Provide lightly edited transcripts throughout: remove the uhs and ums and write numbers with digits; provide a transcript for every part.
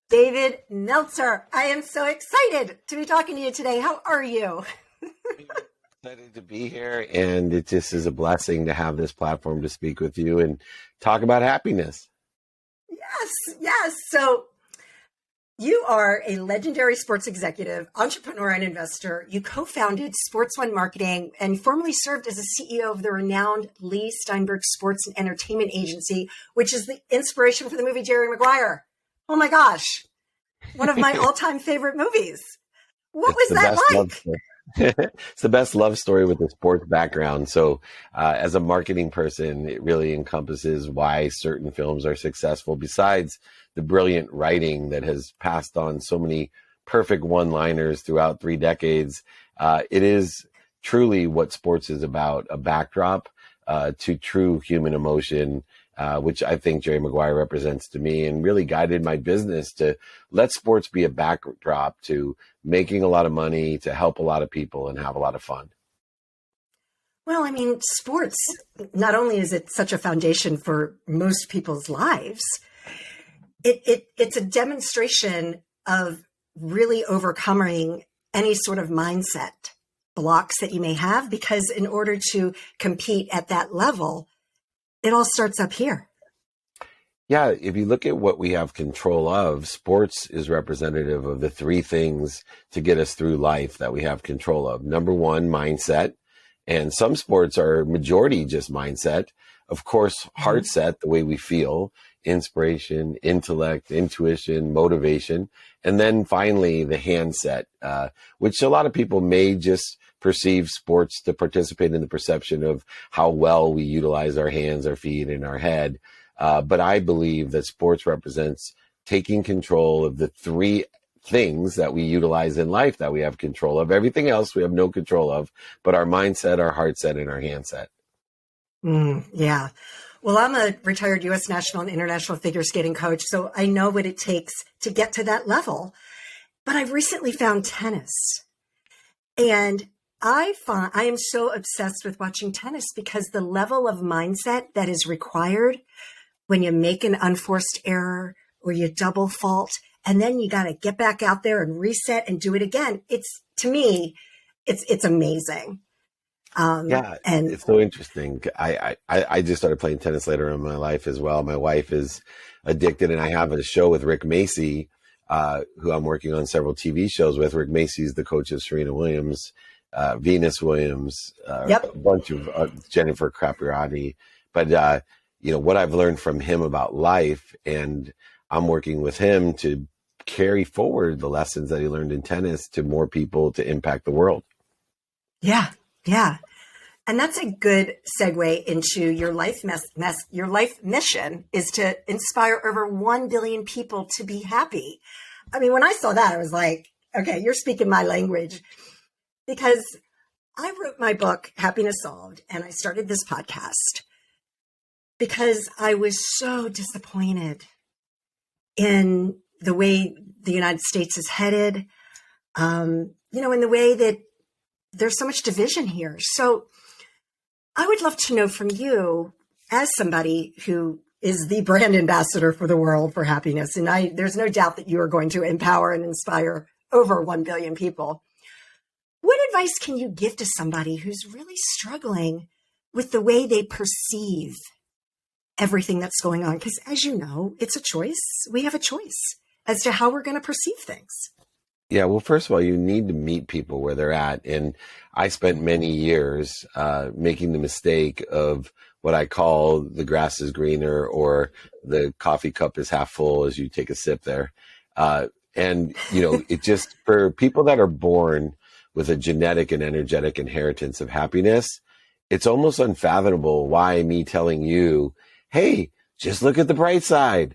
David Meltzer. I am so excited to be talking to you today. How are you? Excited to be here, and it just is a blessing to have this platform to speak with you and talk about happiness. Yes. So you are a legendary sports executive, entrepreneur, and investor. You co-founded Sports Marketing and formerly served as the CEO of the renowned Leigh Steinberg Sports Entertainment agency, which is the inspiration for the movie Jerry Maguire. Oh my gosh, one of my all-time favorite movies. What was that like? It's the best love story with a sports background. So as a marketing person, it really encompasses why certain films are successful, besides the brilliant writing that has passed on so many perfect one-liners throughout 3 decades. It is truly what sports is about, a backdrop to true human emotion, which I think Jerry Maguire represents to me, and really guided my business to let sports be a backdrop to making a lot of money, to help a lot of people and have a lot of fun. Well, I mean, sports, not only is it such a foundation for most people's lives, it's a demonstration of really overcoming any sort of mindset blocks that you may have, because in order to compete at that level, it all starts up here. Yeah, if you look at what we have control of, sports is representative of the 3 things to get us through life that we have control of. Number 1, mindset. And some sports are majority just mindset. Of course, heart set, the way we feel, inspiration, intellect, intuition, motivation. And then finally, the hand set, which a lot of people may just perceive sports to participate in the perception of how well we utilize our hands, our feet, and our head. But I believe that sports represents taking control of the 3 things that we utilize in life that we have control of. Everything else we have no control of, but our mindset, our heart set, and our hand set. Yeah. Well, I'm a retired U.S. national and international figure skating coach, so I know what it takes to get to that level. But I've recently found tennis. And I am so obsessed with watching tennis because the level of mindset that is required when you make an unforced error or you double fault, and then you got to get back out there and reset and do it again. To me, it's amazing. And it's so interesting. I just started playing tennis later in my life as well. My wife is addicted, and I have a show with Rick Macy, who I'm working on several TV shows with. Rick Macy is the coach of Serena Williams, Venus Williams, a bunch of Jennifer Capriati. But what I've learned from him about life, and I'm working with him to carry forward the lessons that he learned in tennis to more people to impact the world. Yeah. And that's a good segue into your life your life mission is to inspire over 1 billion people to be happy. I mean, when I saw that, I was like, okay, you're speaking my language, because I wrote my book, Happiness Solved, and I started this podcast because I was so disappointed in the way the United States is headed, in the way that there's so much division here. So I would love to know from you, as somebody who is the brand ambassador for the world for happiness, and there's no doubt that you are going to empower and inspire over 1 billion people. What advice can you give to somebody who's really struggling with the way they perceive everything that's going on? Because as you know, it's a choice. We have a choice as to how we're going to perceive things. Yeah, well, first of all, you need to meet people where they're at. And I spent many years making the mistake of what I call the grass is greener, or the coffee cup is half full as you take a sip there. It just, for people that are born with a genetic and energetic inheritance of happiness, it's almost unfathomable why me telling you, hey, just look at the bright side.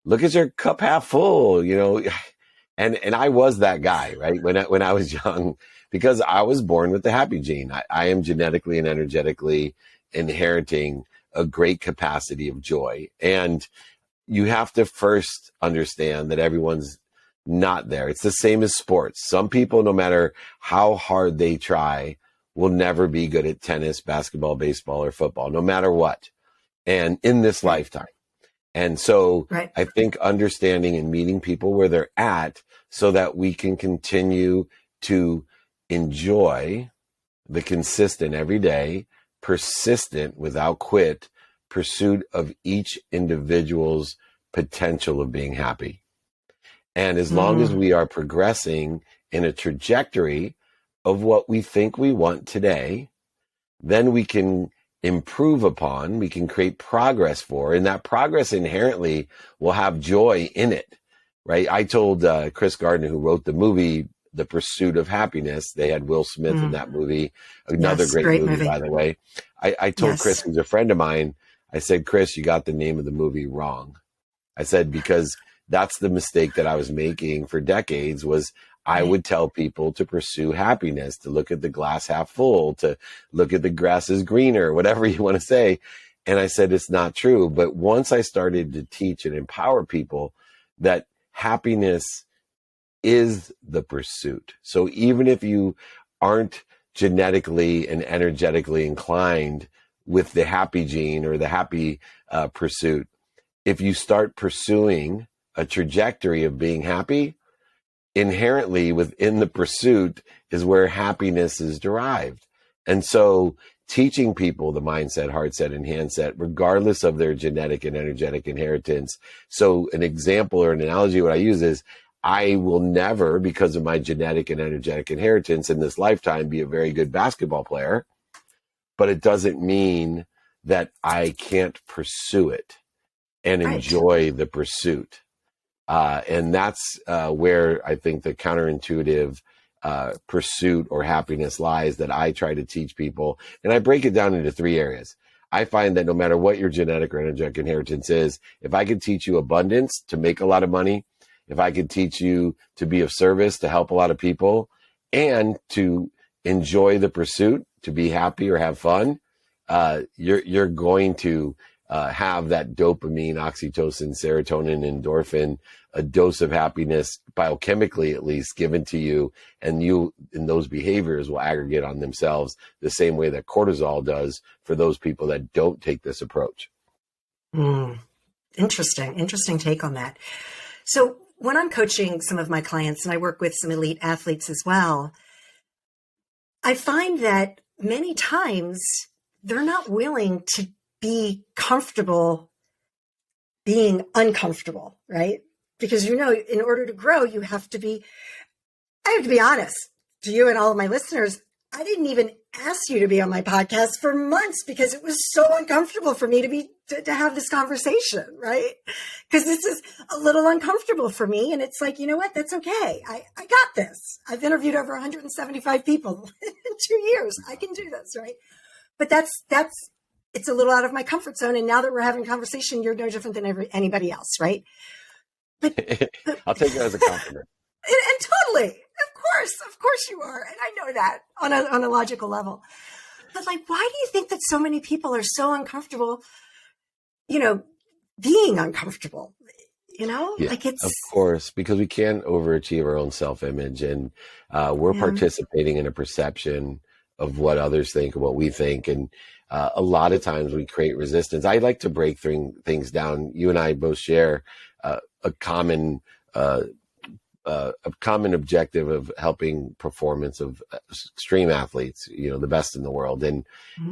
Look at your cup half full, And I was that guy, right? When I was young, because I was born with the happy gene. I am genetically and energetically inheriting a great capacity of joy. And you have to first understand that everyone's not there. It's the same as sports. Some people, no matter how hard they try, will never be good at tennis, basketball, baseball, or football, no matter what. And in this lifetime. And so Right. I think understanding and meeting people where they're at so that we can continue to enjoy the consistent everyday, persistent without quit pursuit of each individual's potential of being happy. And as long as we are progressing in a trajectory of what we think we want today, then we can improve upon, we can create progress for, and that progress inherently will have joy in it, right? I told Chris Gardner, who wrote the movie, The Pursuit of Happiness, they had Will Smith in that movie, another Yes, great great movie, movie. by the way. I told Yes. Chris, who's a friend of mine, I said, Chris, you got the name of the movie wrong. I said, because that's the mistake that I was making for decades was I would tell people to pursue happiness, to look at the glass half full, to look at the grass is greener, whatever you want to say. And I said, it's not true. But once I started to teach and empower people that happiness is the pursuit. So even if you aren't genetically and energetically inclined with the happy gene or the happy pursuit, if you start pursuing a trajectory of being happy, inherently within the pursuit is where happiness is derived. And so teaching people the mindset, heart set, and hand set, regardless of their genetic and energetic inheritance. So an example or an analogy, what I use is I will never, because of my genetic and energetic inheritance in this lifetime, be a very good basketball player, but it doesn't mean that I can't pursue it and enjoy the pursuit. And that's where I think the counterintuitive pursuit or happiness lies that I try to teach people. And I break it down into 3 areas. I find that no matter what your genetic or energetic inheritance is, if I could teach you abundance to make a lot of money, if I could teach you to be of service, to help a lot of people, and to enjoy the pursuit, to be happy or have fun, you're going to have that dopamine, oxytocin, serotonin, endorphin, a dose of happiness, biochemically at least, given to you, and those behaviors will aggregate on themselves the same way that cortisol does for those people that don't take this approach. Interesting take on that. So when I'm coaching some of my clients, and I work with some elite athletes as well, I find that many times they're not willing to be comfortable being uncomfortable, right? Because, in order to grow, I have to be honest to you and all of my listeners. I didn't even ask you to be on my podcast for months because it was so uncomfortable for me to have this conversation, right? Because this is a little uncomfortable for me. And it's like, you know what? That's okay. I got this. I've interviewed over 175 people in 2 years. I can do this, right? But it's a little out of my comfort zone. And now that we're having a conversation, you're no different than anybody else, right? But I'll take it as a compliment. And totally. Of course you are. And I know that on a logical level. But why do you think that so many people are so uncomfortable, being uncomfortable? Yeah, of course, because we can't overachieve our own self-image, and we're participating in a perception of what others think and what we think. And a lot of times we create resistance. I like to break things down. You and I both share a common objective of helping performance of extreme athletes, the best in the world. And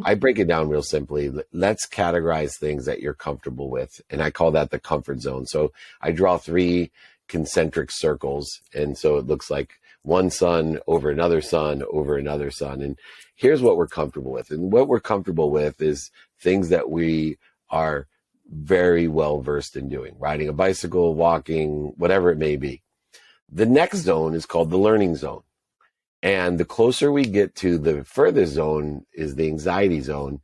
I break it down real simply. Let's categorize things that you're comfortable with. And I call that the comfort zone. So I draw 3 concentric circles. And so it looks like one sun over another sun over another sun. And here's what we're comfortable with. And what we're comfortable with is things that we are very well versed in doing: riding a bicycle, walking, whatever it may be. The next zone is called the learning zone. And the closer we get to the further zone is the anxiety zone.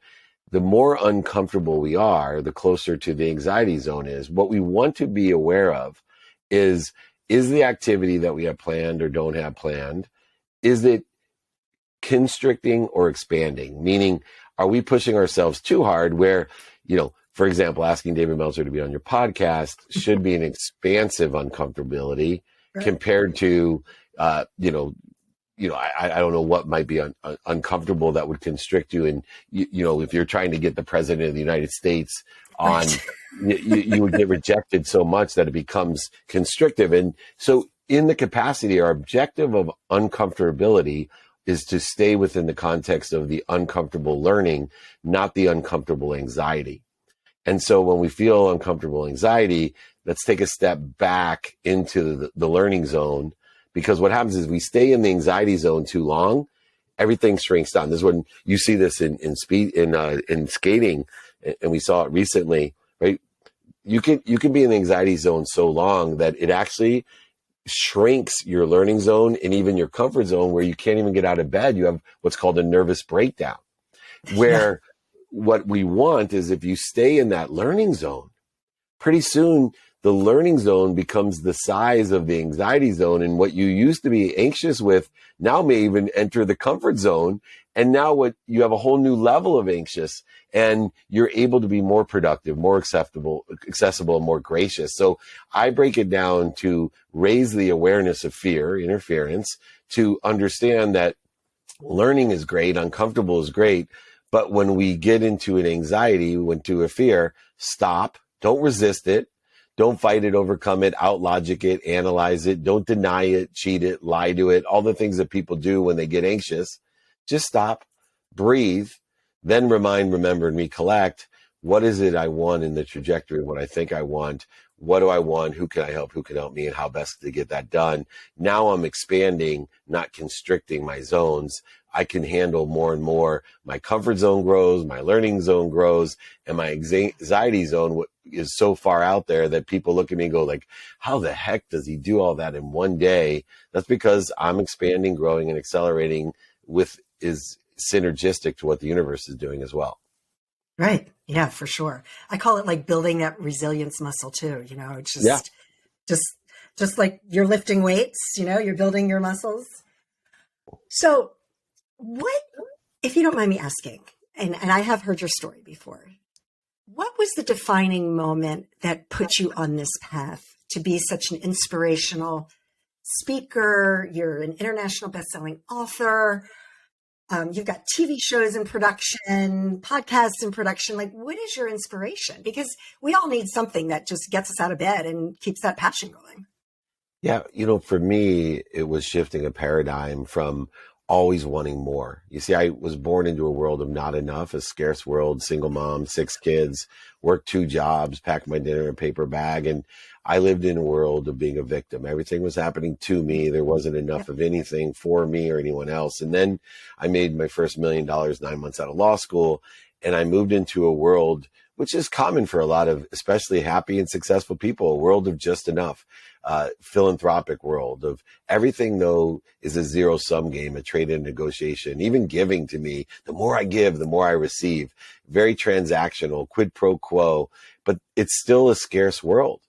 The more uncomfortable we are, the closer to the anxiety zone is. What we want to be aware of is the activity that we have planned or don't have planned, is it constricting or expanding? Meaning, are we pushing ourselves too hard where, for example, asking David Meltzer to be on your podcast should be an expansive uncomfortability, right, compared to, I don't know what might be uncomfortable that would constrict you. And, if you're trying to get the president of the United States on, Right. you would get rejected so much that it becomes constrictive. And so in the capacity, our objective of uncomfortability is to stay within the context of the uncomfortable learning, not the uncomfortable anxiety. And so when we feel uncomfortable anxiety, let's take a step back into the learning zone, because what happens is we stay in the anxiety zone too long, everything shrinks down. This is when you see this in skating, and we saw it recently, right? You can be in the anxiety zone so long that it actually shrinks your learning zone and even your comfort zone, where you can't even get out of bed. You have what's called a nervous breakdown, where what we want is, if you stay in that learning zone, pretty soon the learning zone becomes the size of the anxiety zone, and what you used to be anxious with now may even enter the comfort zone. And now what you have a whole new level of anxious, and you're able to be more productive, more accessible, and more gracious. So I break it down to raise the awareness of fear, interference, to understand that learning is great, uncomfortable is great. But when we get into an anxiety, into a fear, stop, don't resist it. Don't fight it, overcome it, outlogic it, analyze it. Don't deny it, cheat it, lie to it, all the things that people do when they get anxious. Just stop, breathe, then remember, and recollect. What is it I want in the trajectory of what I think I want? What do I want? Who can I help? Who can help me? And how best to get that done? Now I'm expanding, not constricting my zones. I can handle more and more. My comfort zone grows, my learning zone grows, and my anxiety zone is so far out there that people look at me and go like, how the heck does he do all that in one day? That's because I'm expanding, growing, and accelerating is synergistic to what the universe is doing as well. Right. Yeah, for sure. I call it like building that resilience muscle too. It's just like you're lifting weights, you're building your muscles. So what, if you don't mind me asking, and I have heard your story before, what was the defining moment that put you on this path to be such an inspirational speaker? You're an international best-selling author. You've got TV shows in production, podcasts in production. Like, what is your inspiration? Because we all need something that just gets us out of bed and keeps that passion going. Yeah. For me, it was shifting a paradigm from always wanting more. You see, I was born into a world of not enough, a scarce world, single mom, 6 kids, worked 2 jobs, packed my dinner in a paper bag. And I lived in a world of being a victim. Everything was happening to me. There wasn't enough of anything for me or anyone else. And then I made my first $1 million 9 months out of law school. And I moved into a world, which is common for a lot of especially happy and successful people, a world of just enough. Philanthropic world of everything, though, is a zero-sum game, a trade and negotiation. Even giving to me, the more I give, the more I receive. Very transactional, quid pro quo, but it's still a scarce world.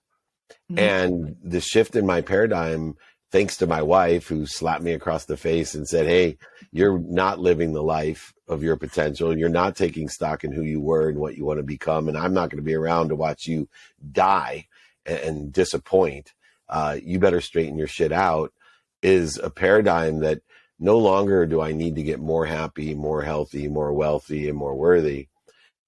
Mm-hmm. And the shift in my paradigm, thanks to my wife, who slapped me across the face and said, hey, you're not living the life of your potential. You're not taking stock in who you were and what you want to become. And I'm not going to be around to watch you die and disappoint. You better straighten your shit out, is a paradigm that no longer do I need to get more happy, more healthy, more wealthy, and more worthy.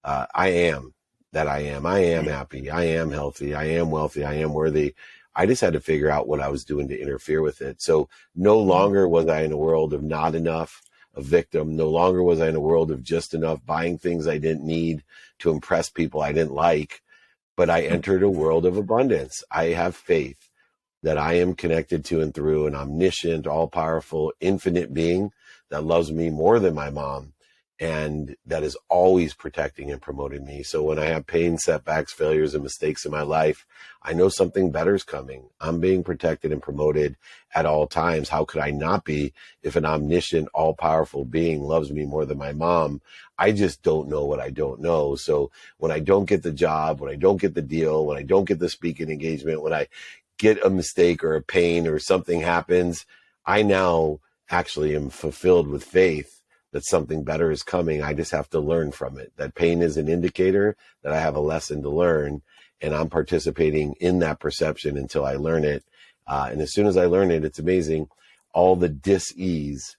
I am that I am. I am happy. I am healthy. I am wealthy. I am worthy. I just had to figure out what I was doing to interfere with it. So no longer was I in a world of not enough, a victim. No longer was I in a world of just enough, buying things I didn't need to impress people I didn't like. But I entered a world of abundance. I have faith that I am connected to and through an omniscient, all-powerful, infinite being that loves me more than my mom, and that is always protecting and promoting me. So when I have pain, setbacks, failures, and mistakes in my life, I know something better is coming. I'm being protected and promoted at all times. How could I not be if an omniscient, all-powerful being loves me more than my mom? I just don't know what I don't know. So when I don't get the job, when I don't get the deal, when I don't get the speaking engagement, when I get a mistake or a pain or something happens, I now actually am fulfilled with faith that something better is coming. I just have to learn from it. That pain is an indicator that I have a lesson to learn, and I'm participating in that perception until I learn it. And as soon as I learn it, it's amazing. all the dis-ease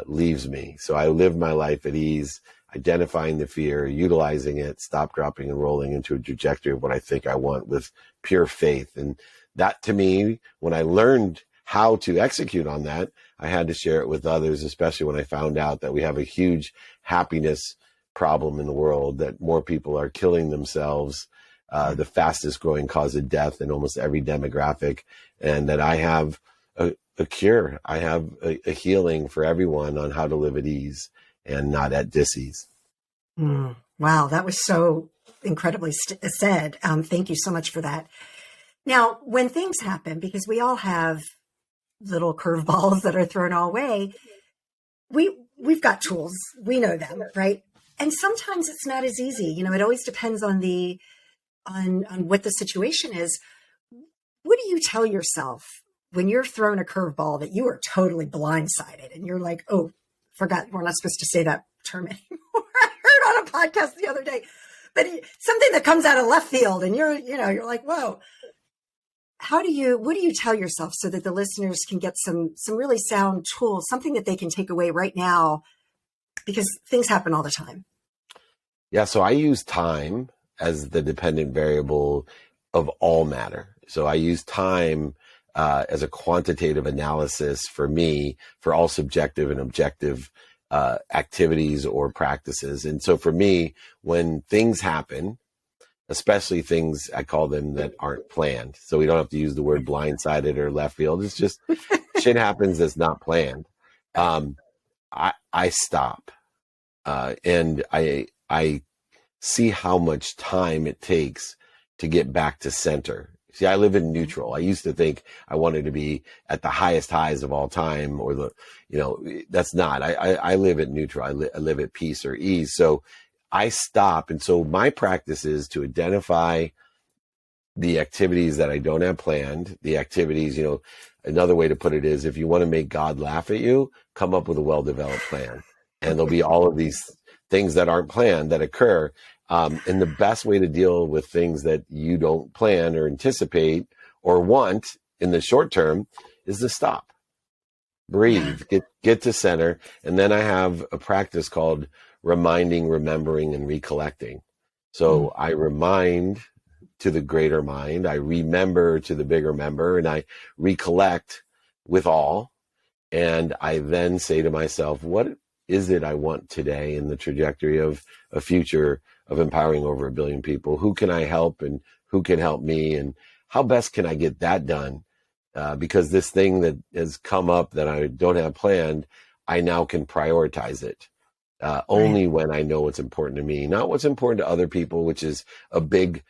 leaves me. So I live my life at ease, identifying the fear, utilizing it, stop, dropping, and rolling into a trajectory of what I think I want with pure faith. And that, to me, when I learned how to execute on that, I had to share it with others, especially when I found out that we have a huge happiness problem in the world, that more people are killing themselves, the fastest growing cause of death in almost every demographic, and that I have a cure. I have a healing for everyone on how to live at ease and not at dis-ease. Wow, that was so incredibly said. Thank you so much for that. Now, when things happen, because we all have little curveballs that are thrown our way, we've got tools. We know them, right? And sometimes it's not as easy. You know, it always depends on what the situation is. What do you tell yourself when you're thrown a curveball that you are totally blindsided and you're like, oh, forgot, we're not supposed to say that term anymore. I heard on a podcast the other day, but something that comes out of left field and you're like, whoa. What do you tell yourself so that the listeners can get some really sound tools, something that they can take away right now, because things happen all the time? Yeah. So I use time as the dependent variable of all matter. So I use time as a quantitative analysis for me, for all subjective and objective activities or practices. And so for me, when things happen, especially things, I call them, that aren't planned. So we don't have to use the word blindsided or left field. It's just shit happens that's not planned. I stop and I see how much time it takes to get back to center. See, I live in neutral. I used to think I wanted to be at the highest highs of all time, or that's not. I live at neutral. I live at peace or ease. So I stop. And so my practice is to identify the activities that I don't have planned, the activities, another way to put it is, if you want to make God laugh at you, come up with a well-developed plan. And there'll be all of these things that aren't planned that occur. And the best way to deal with things that you don't plan or anticipate or want in the short term is to stop, breathe, get to center. And then I have a practice called reminding, remembering, and recollecting. So I remind to the greater mind, I remember to the bigger member, and I recollect with all. And I then say to myself, what is it I want today in the trajectory of a future of empowering over 1 billion people? Who can I help, and who can help me, and how best can I get that done? Because this thing that has come up that I don't have planned, I now can prioritize it. Only when I know what's important to me, not what's important to other people, which is a big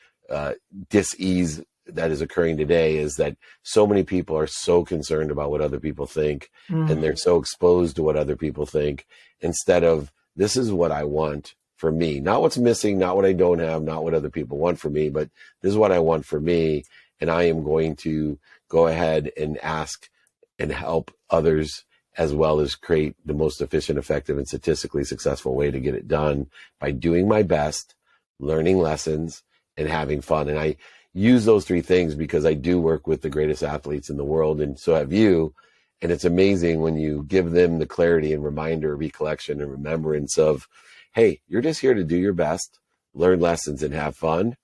dis-ease that is occurring today, is that so many people are so concerned about what other people think, and they're so exposed to what other people think, instead of, this is what I want for me, not what's missing, not what I don't have, not what other people want for me, but this is what I want for me. And I am going to go ahead and ask and help others, as well as create the most efficient, effective, and statistically successful way to get it done by doing my best, learning lessons, and having fun. And I use those 3 things because I do work with the greatest athletes in the world, and so have you. And it's amazing when you give them the clarity and reminder, recollection, and remembrance of, hey, you're just here to do your best, learn lessons, and have fun,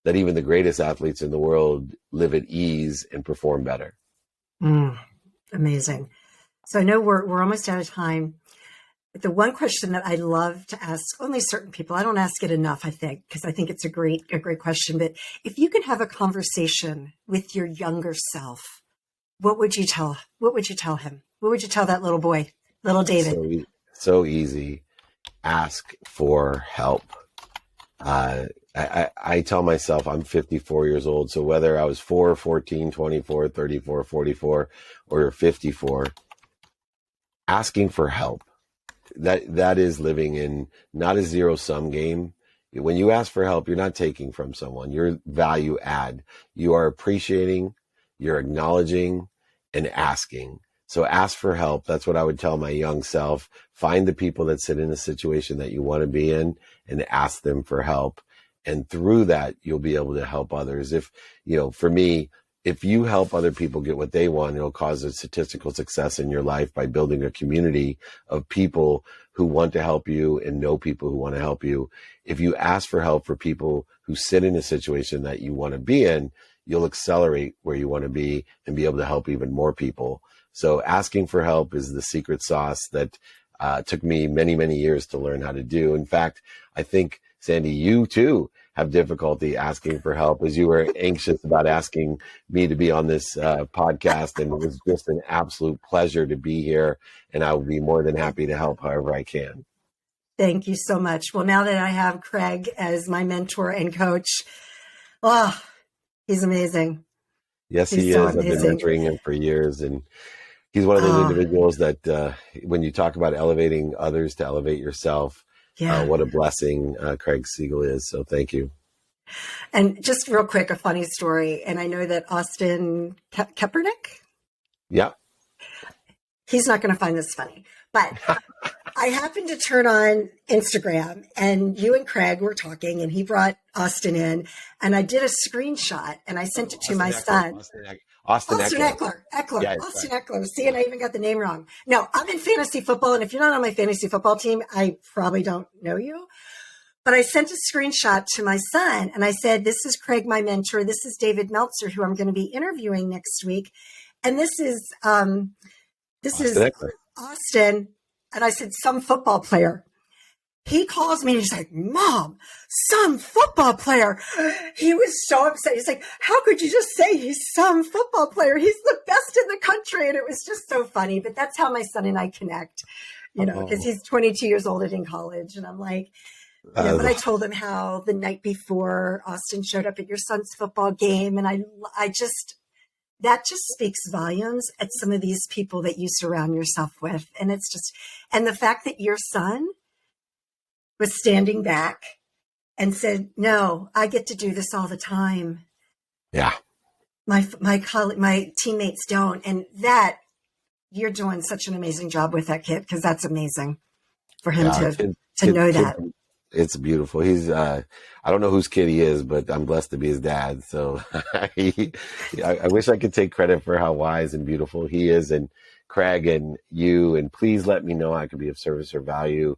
that even the greatest athletes in the world live at ease and perform better. Amazing. So I know we're almost out of time. But the one question that I love to ask only certain people, I don't ask it enough, I think, because I think it's a great question. But if you could have a conversation with your younger self, what would you tell him? What would you tell that little boy, little David? So easy. Ask for help. I tell myself I'm 54 years old. So whether I was 4, 14, 24, 34, 44, or 54, asking for help, that is living in not a zero-sum game. When you ask for help, you're not taking from someone. You're value add. You are appreciating, you're acknowledging, and asking. So ask for help. That's what I would tell my young self. Find the people that sit in a situation that you want to be in and ask them for help. And through that, you'll be able to help others. If, for me, if you help other people get what they want, it'll cause a statistical success in your life by building a community of people who want to help you and know people who want to help you. If you ask for help for people who sit in a situation that you want to be in, you'll accelerate where you want to be and be able to help even more people. So asking for help is the secret sauce that took me many, many years to learn how to do. In fact, I think, Sandee, you too have difficulty asking for help, as you were anxious about asking me to be on this podcast. And it was just an absolute pleasure to be here. And I will be more than happy to help however I can. Thank you so much. Well, now that I have Craig as my mentor and coach, oh, he's amazing. Yes, He's he so is. I've been amazing. mentoring him for years. And he's one of those individuals that when you talk about elevating others to elevate yourself, Yeah. what a blessing Craig Siegel is. So thank you. And just real quick, a funny story. And I know that Austin Kaepernick, Yeah. he's not going to find this funny, but I happened to turn on Instagram and you and Craig were talking and he brought Austin in and I did a screenshot and I sent it to my son. Austin Eckler. Yeah, Austin right. Eckler. See, and I even got the name wrong. No, I'm in fantasy football. And if you're not on my fantasy football team, I probably don't know you. But I sent a screenshot to my son and I said, this is Craig, my mentor. This is David Meltzer, who I'm going to be interviewing next week. And this is Eckler. Austin. And I said, some football player. He calls me and he's like, Mom, some football player. He was so upset. He's like, how could you just say he's some football player? He's the best in the country. And it was just so funny. But that's how my son and I connect, because he's 22 years old and in college. And I'm like, but I told him how the night before Austin showed up at your son's football game. And that just speaks volumes at some of these people that you surround yourself with. And and the fact that your son was standing back and said, no, I get to do this all the time. Yeah. My teammates don't. And that you're doing such an amazing job with that kid. Cause that's amazing for him to know that. It's beautiful. He's, I don't know whose kid he is, but I'm blessed to be his dad. So I wish I could take credit for how wise and beautiful he is, and Craig and you, and please let me know I could be of service or value.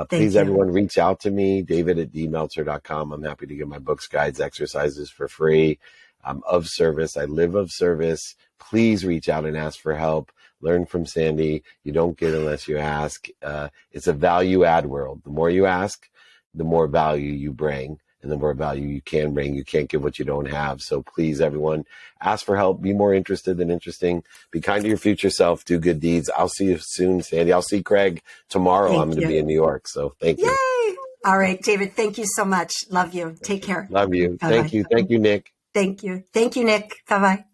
Please, everyone, reach out to me, David@DMeltzer.com. I'm happy to give my books, guides, exercises for free. I'm of service. I live of service. Please reach out and ask for help. Learn from Sandee. You don't get unless you ask. It's a value add world. The more you ask, the more value you bring, and the more value you can bring. You can't give what you don't have. So please, everyone, ask for help. Be more interested than interesting. Be kind to your future self. Do good deeds. I'll see you soon, Sandee. I'll see Craig tomorrow. I'm going to be in New York. So thank you. Yay! All right, David, thank you so much. Love you. Take care. Love you. Bye-bye. Thank you. Thank you, Nick. Thank you. Thank you, Nick. Bye-bye.